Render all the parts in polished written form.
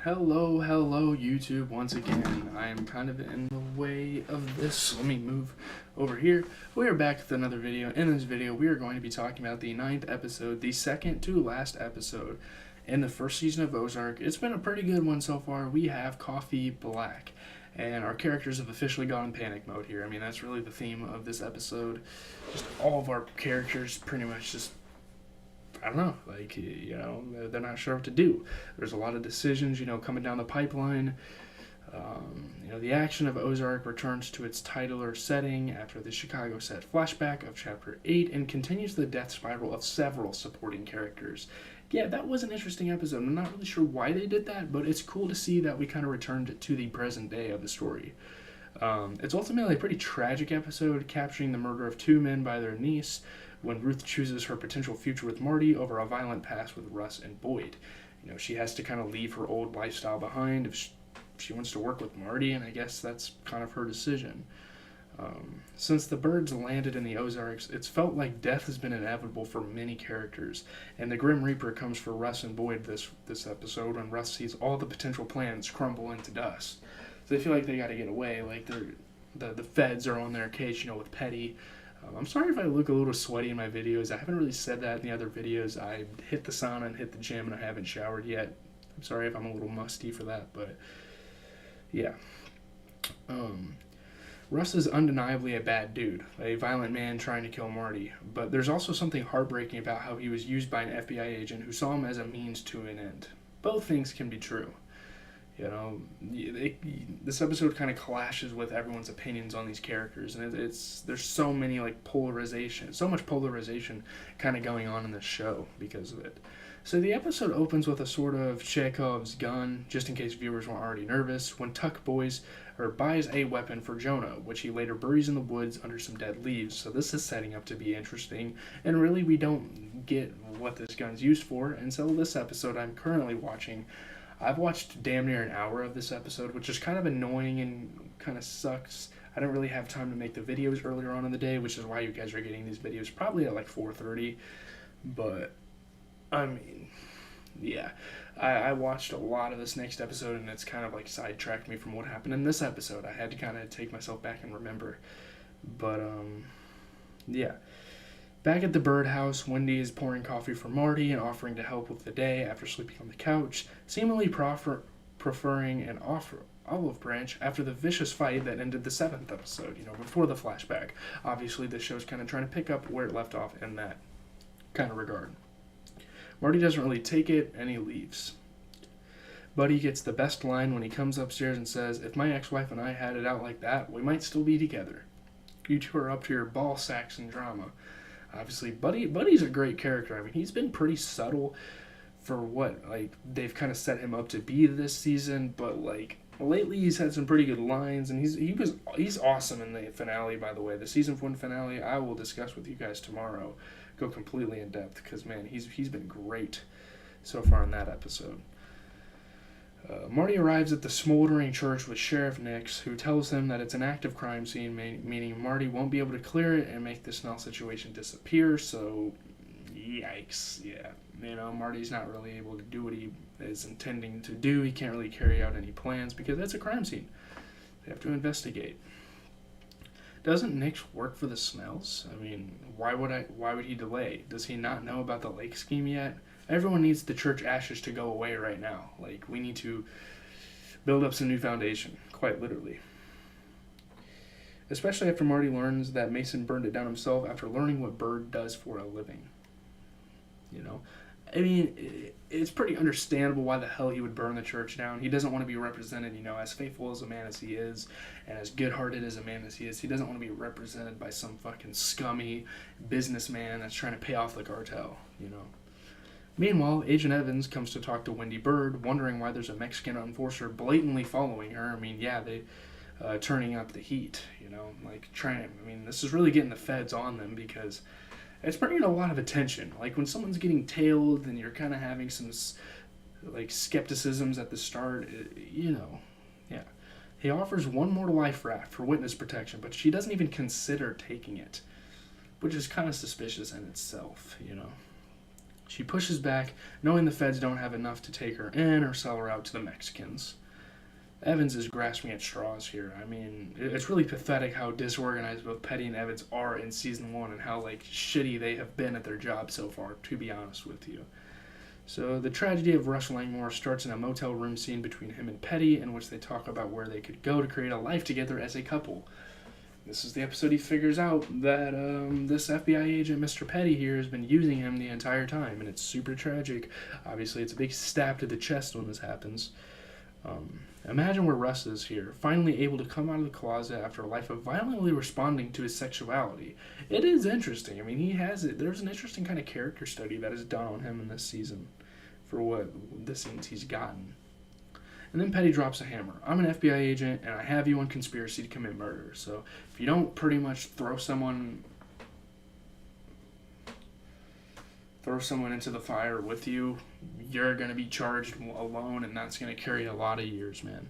Hello, YouTube. Once again, I am kind of in the way of this. Let me move over here. We are back with another video. In this video, we are going to be talking about the 9th episode, the second to last episode in the first season of Ozark. It's been a pretty good one so far. We have Coffee Black, and our characters have officially gone in panic mode here. I mean, that's really the theme of this episode. Just all of our characters pretty much just, I don't know, they're not sure what to do. There's a lot of decisions, coming down the pipeline. The action of Ozark returns to its titular setting after the Chicago set flashback of Chapter 8 and continues the death spiral of several supporting characters. Yeah, that was an interesting episode. I'm not really sure why they did that, but it's cool to see that we kind of returned to the present day of the story. It's ultimately a pretty tragic episode, capturing the murder of two men by their niece, when Ruth chooses her potential future with Marty over a violent past with Russ and Boyd. She has to kind of leave her old lifestyle behind if she wants to work with Marty, and I guess that's kind of her decision. Since the birds landed in the Ozarks, it's felt like death has been inevitable for many characters, and the Grim Reaper comes for Russ and Boyd this episode when Russ sees all the potential plans crumble into dust. So they feel like they got to get away, like the feds are on their case, with Petty. I'm sorry if I look a little sweaty in my videos. I haven't really said that in the other videos. I hit the sauna and hit the gym, and I haven't showered yet. I'm sorry if I'm a little musty for that, but yeah. Russ is undeniably a bad dude, a violent man trying to kill Marty, but there's also something heartbreaking about how he was used by an FBI agent who saw him as a means to an end. Both things can be true. This episode kind of clashes with everyone's opinions on these characters, and there's so much polarization kind of going on in this show because of it. So the episode opens with a sort of Chekhov's gun, just in case viewers weren't already nervous, when Tuck buys a weapon for Jonah, which he later buries in the woods under some dead leaves. So this is setting up to be interesting, and really we don't get what this gun's used for. And so this episode I'm currently watching, I've watched damn near an hour of this episode, which is kind of annoying and kind of sucks. I don't really have time to make the videos earlier on in the day, which is why you guys are getting these videos probably at like 4:30. But, I mean, yeah. I watched a lot of this next episode, and it's kind of like sidetracked me from what happened in this episode. I had to kind of take myself back and remember. But, yeah. Back at the birdhouse, Wendy is pouring coffee for Marty and offering to help with the day after sleeping on the couch, seemingly preferring an olive branch after the vicious fight that ended the 7th episode, before the flashback. Obviously, this show's kind of trying to pick up where it left off in that kind of regard. Marty doesn't really take it, and he leaves. Buddy gets the best line when he comes upstairs and says, "If my ex-wife and I had it out like that, we might still be together. You two are up to your ball sacks and drama." Obviously, Buddy's a great character. I mean, he's been pretty subtle for what, they've kind of set him up to be this season, but, lately he's had some pretty good lines, and he's awesome in the finale, by the way. The season 1 finale, I will discuss with you guys tomorrow. Go completely in depth, because, man, he's been great so far in that episode. Marty arrives at the smoldering church with Sheriff Nix, who tells him that it's an active crime scene, meaning Marty won't be able to clear it and make the Snell situation disappear, so yikes, yeah. Marty's not really able to do what he is intending to do. He can't really carry out any plans because it's a crime scene. They have to investigate. Doesn't Nix work for the Snells? I mean, why would he delay? Does he not know about the lake scheme yet? Everyone needs the church ashes to go away right now. We need to build up some new foundation, quite literally. Especially after Marty learns that Mason burned it down himself after learning what Bird does for a living. I mean, it's pretty understandable why the hell he would burn the church down. He doesn't want to be represented, as faithful as a man as he is, and as good-hearted as a man as he is. He doesn't want to be represented by some fucking scummy businessman that's trying to pay off the cartel, Meanwhile, Agent Evans comes to talk to Wendy Bird, wondering why there's a Mexican enforcer blatantly following her. I mean, yeah, they turning up the heat, this is really getting the feds on them because it's bringing a lot of attention. When someone's getting tailed and you're kind of having some, skepticisms at the start, yeah. He offers one more life raft for witness protection, but she doesn't even consider taking it, which is kind of suspicious in itself, She pushes back, knowing the feds don't have enough to take her in or sell her out to the Mexicans. Evans is grasping at straws here. I mean, it's really pathetic how disorganized both Petty and Evans are in season 1 and how, like, shitty they have been at their job so far, to be honest with you. So the tragedy of Russ Langmore starts in a motel room scene between him and Petty, in which they talk about where they could go to create a life together as a couple. This is the episode he figures out that this FBI agent, Mr. Petty here, has been using him the entire time, and it's super tragic. Obviously, it's a big stab to the chest when this happens. Imagine where Russ is here, finally able to come out of the closet after a life of violently responding to his sexuality. It is interesting. I mean, he has it. There's an interesting kind of character study that is done on him in this season for what the scenes he's gotten. And then Petty drops a hammer. I'm an FBI agent, and I have you on conspiracy to commit murder. So if you don't pretty much throw someone into the fire with you, you're going to be charged alone, and that's going to carry a lot of years, man.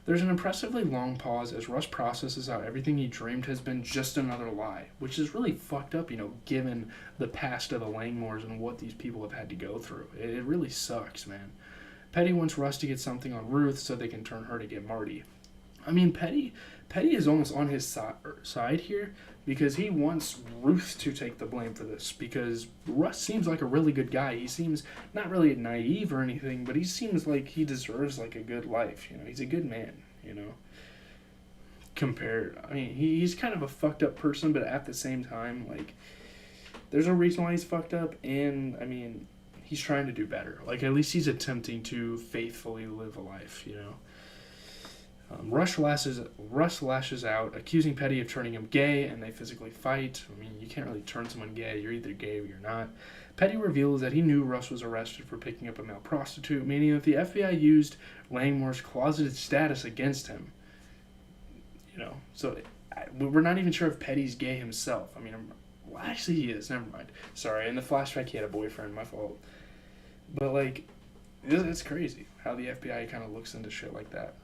There's an impressively long pause as Russ processes how everything he dreamed has been just another lie, which is really fucked up, given the past of the Langmores and what these people have had to go through. It really sucks, man. Petty wants Russ to get something on Ruth so they can turn her to get Marty. I mean, Petty is almost on his side here because he wants Ruth to take the blame for this because Russ seems like a really good guy. He seems not really naive or anything, but he seems like he deserves like a good life. He's a good man, he's kind of a fucked up person, but at the same time, like, there's a reason why he's fucked up, and, I mean, he's trying to do better. Like, at least he's attempting to faithfully live a life, Russ lashes out, accusing Petty of turning him gay, and they physically fight. I mean, you can't really turn someone gay. You're either gay or you're not. Petty reveals that he knew Russ was arrested for picking up a male prostitute, meaning that the FBI used Langmore's closeted status against him. So we're not even sure if Petty's gay himself. I mean, actually he is. Never mind. Sorry, in the flashback he had a boyfriend. My fault. But, like, it's crazy how the FBI kind of looks into shit like that.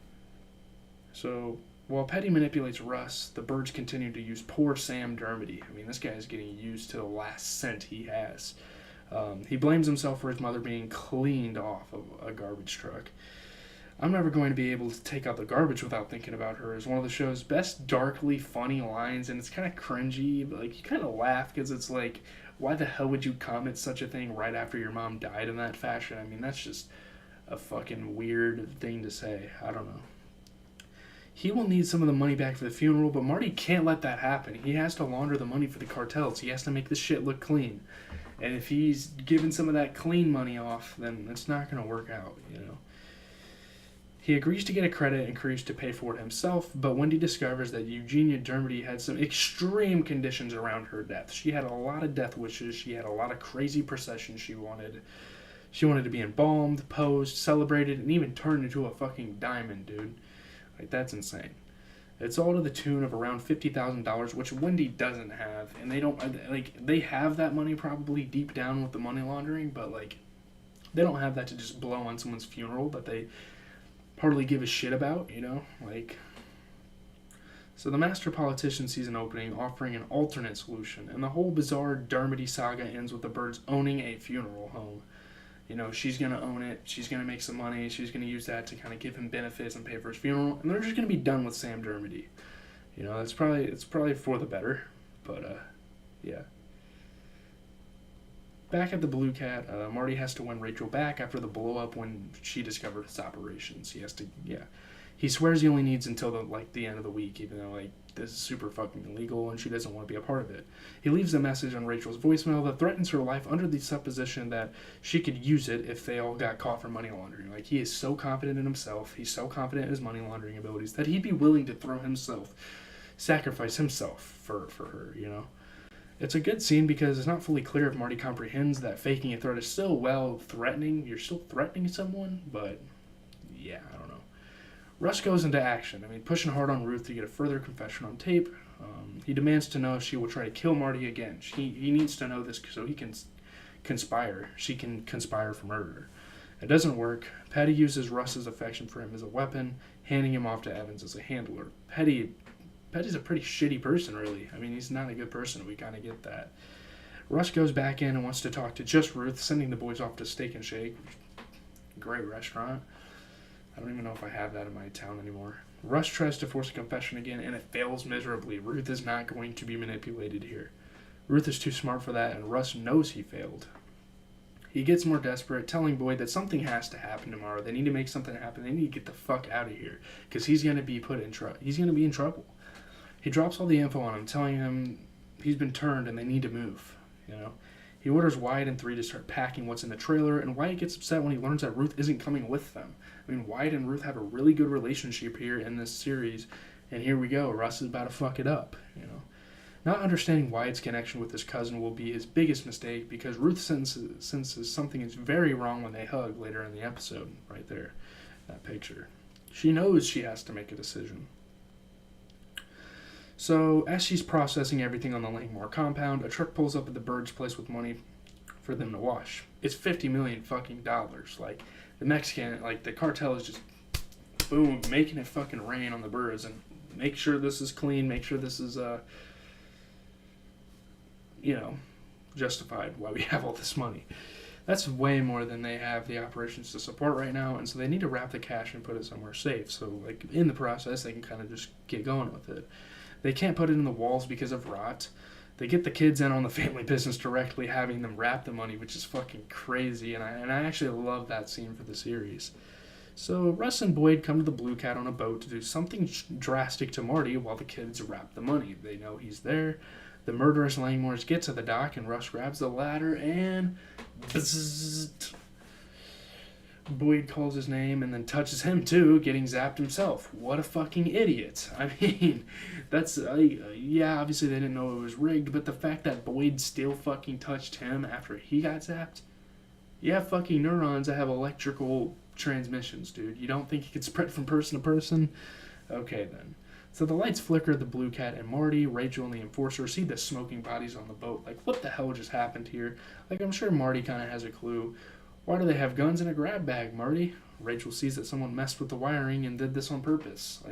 So, while Petty manipulates Russ, the Birds continue to use poor Sam Dermody. I mean, this guy is getting used to the last cent he has. He blames himself for his mother being cleaned off of a garbage truck. I'm never going to be able to take out the garbage without thinking about her is one of the show's best darkly funny lines, and it's kind of cringy, but, like, you kind of laugh because it's like, why the hell would you comment such a thing right after your mom died in that fashion? I mean, that's just a fucking weird thing to say. I don't know. He will need some of the money back for the funeral, but Marty can't let that happen. He has to launder the money for the cartels. He has to make this shit look clean. And if he's giving some of that clean money off, then it's not going to work out, He agrees to get a credit increase to pay for it himself, but Wendy discovers that Eugenia Dermody had some extreme conditions around her death. She had a lot of death wishes. She had a lot of crazy processions she wanted. She wanted to be embalmed, posed, celebrated, and even turned into a fucking diamond, dude. Like, that's insane. It's all to the tune of around $50,000, which Wendy doesn't have. And they don't, like, they have that money probably deep down with the money laundering, but, like, they don't have that to just blow on someone's funeral that they hardly give a shit about, Like, so the Master Politician sees an opening offering an alternate solution, and the whole bizarre Dermody saga ends with the Birds owning a funeral home. She's going to own it. She's going to make some money. She's going to use that to kind of give him benefits and pay for his funeral. And they're just going to be done with Sam Dermody. It's probably for the better. But, yeah. Back at the Blue Cat, Marty has to win Rachel back after the blow-up when she discovered his operations. He swears he only needs until the end of the week, even though, like, this is super fucking illegal and she doesn't want to be a part of it. He leaves a message on Rachel's voicemail that threatens her life under the supposition that she could use it if they all got caught for money laundering. Like, he is so confident in himself, he's so confident in his money laundering abilities that he'd be willing to sacrifice himself for her, It's a good scene because it's not fully clear if Marty comprehends that faking a threat is still threatening. You're still threatening someone, but yeah, I don't know. Russ goes into action. Pushing hard on Ruth to get a further confession on tape. He demands to know if she will try to kill Marty again. He needs to know this so he can conspire. She can conspire for murder. It doesn't work. Petty uses Russ's affection for him as a weapon, handing him off to Evans as a handler. Petty's a pretty shitty person, really. He's not a good person. We kind of get that. Russ goes back in and wants to talk to just Ruth, sending the boys off to Steak and Shake. Great restaurant. I don't even know if I have that in my town anymore. Russ tries to force a confession again, and it fails miserably. Ruth is not going to be manipulated here. Ruth is too smart for that, and Russ knows he failed. He gets more desperate, telling Boyd that something has to happen tomorrow. They need to make something happen. They need to get the fuck out of here, because he's going to be he's going to be in trouble. He drops all the info on him, telling him he's been turned and they need to move. He orders Wyatt and 3 to start packing what's in the trailer, and Wyatt gets upset when he learns that Ruth isn't coming with them. I mean, Wyatt and Ruth have a really good relationship here in this series, and here we go. Russ is about to fuck it up. Not understanding Wyatt's connection with his cousin will be his biggest mistake, because Ruth senses something is very wrong when they hug later in the episode. Right there, that picture. She knows she has to make a decision. So, as she's processing everything on the Langmore compound, a truck pulls up at the Bird's place with money for them to wash. It's $50 million fucking dollars. Like, the cartel is just, boom, making it fucking rain on the Birds, and make sure this is clean, make sure this is, justified why we have all this money. That's way more than they have the operations to support right now, and so they need to wrap the cash and put it somewhere safe. So, in the process, they can kind of just get going with it. They can't put it in the walls because of rot. They get the kids in on the family business directly, having them wrap the money, which is fucking crazy, and I actually love that scene for the series. So Russ and Boyd come to the Blue Cat on a boat to do something drastic to Marty while the kids wrap the money. They know he's there. The murderous Langmores get to the dock, and Russ grabs the ladder, and bzzzt. Boyd calls his name and then touches him too, getting zapped himself. What a fucking idiot. I mean, that's, obviously they didn't know it was rigged, but the fact that Boyd still fucking touched him after he got zapped? You have fucking neurons that have electrical transmissions, dude. You don't think it could spread from person to person? Okay, then. So the lights flicker at the Blue Cat, and Marty, Rachel, and the Enforcer see the smoking bodies on the boat. Like, what the hell just happened here? I'm sure Marty kind of has a clue. Why do they have guns in a grab bag, Marty? Rachel sees that someone messed with the wiring and did this on purpose.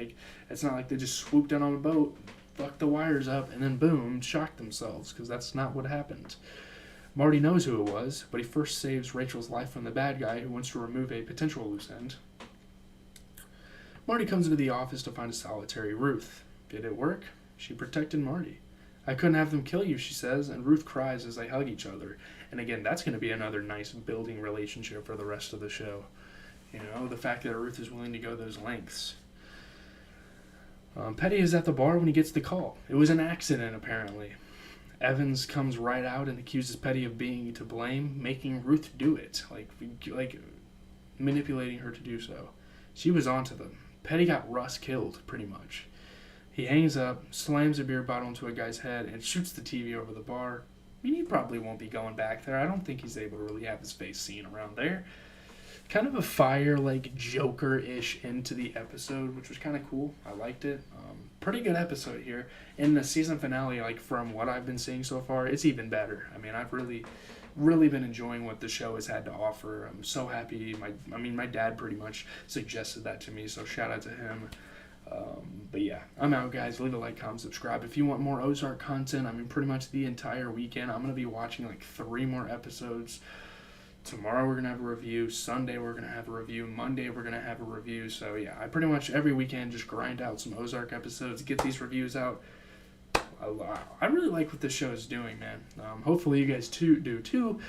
It's not like they just swooped in on a boat, fucked the wires up, and then boom, shocked themselves, because that's not what happened. Marty knows who it was, but he first saves Rachel's life from the bad guy who wants to remove a potential loose end. Marty comes into the office to find a solitary Ruth. Did it work? She protected Marty. I couldn't have them kill you, she says, and Ruth cries as they hug each other. And again, that's going to be another nice building relationship for the rest of the show. The fact that Ruth is willing to go those lengths. Petty is at the bar when he gets the call. It was an accident, apparently. Evans comes right out and accuses Petty of being to blame, making Ruth do it. Like manipulating her to do so. She was onto them. Petty got Russ killed, pretty much. He hangs up, slams a beer bottle into a guy's head, and shoots the TV over the bar. I mean, he probably won't be going back there. I don't think he's able to really have his face seen around there. Kind of a fire, Joker-ish into the episode, which was kind of cool. I liked it. Pretty good episode here. In the season finale, from what I've been seeing so far, it's even better. I mean, I've really, really been enjoying what the show has had to offer. I'm so happy. My dad pretty much suggested that to me, so shout out to him. But yeah, I'm out, guys. Leave a like, comment, subscribe. If you want more Ozark content, pretty much the entire weekend, I'm going to be watching 3 more episodes. Tomorrow we're going to have a review. Sunday we're going to have a review. Monday we're going to have a review. So yeah, I pretty much every weekend just grind out some Ozark episodes, get these reviews out. I really like what this show is doing, man. Hopefully you guys do too.